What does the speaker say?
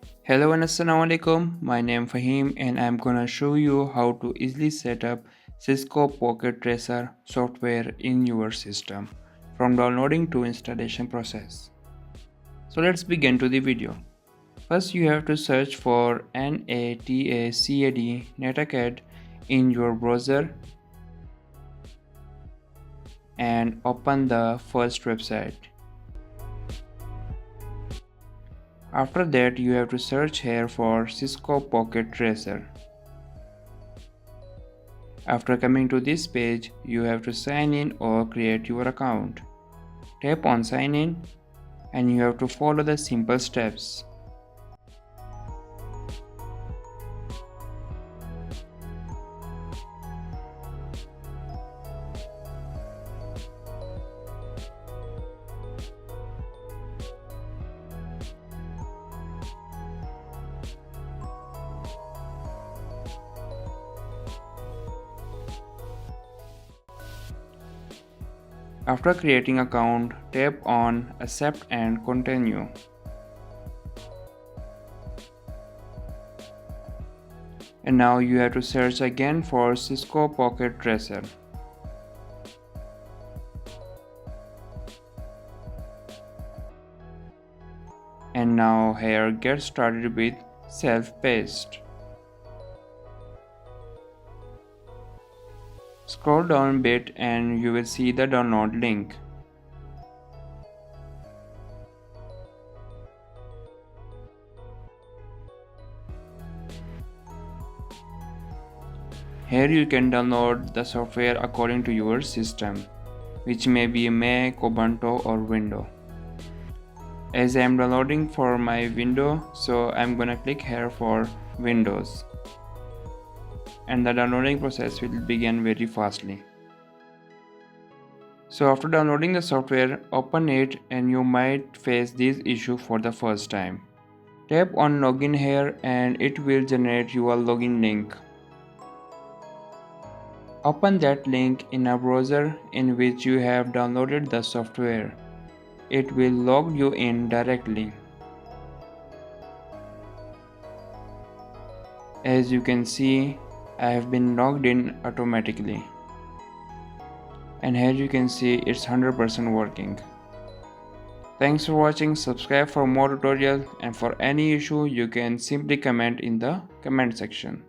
Hello and assalamu alaikum. My name Fahim and I'm gonna show you how to easily set up Cisco Packet Tracer software in your system from downloading to installation process. So let's begin to the video. First you have to search for NATACAD in your browser and open the first website. After that you have to search here for Cisco Packet Tracer. After coming to this page, you have to sign in or create your account. Tap on sign in and you have to follow the simple steps. After creating account, tap on accept and continue. And now you have to search again for Cisco Packet Tracer. And now here get started with self-paced. Scroll down a bit and you will see the download link. Here you can download the software according to your system, which may be Mac, Ubuntu or Windows. As I am downloading for my Windows, so I'm gonna click here for Windows. And the downloading process will begin very fastly. So after downloading the software, open it and you might face this issue for the first time. Tap on login here and it will generate your login link. Open that link in a browser in which you have downloaded the software. It will log you in directly. As you can see, I have been logged in automatically. And here you can see it's 100% working. Thanks for watching. Subscribe for more tutorials and for any issue you can simply comment in the comment section.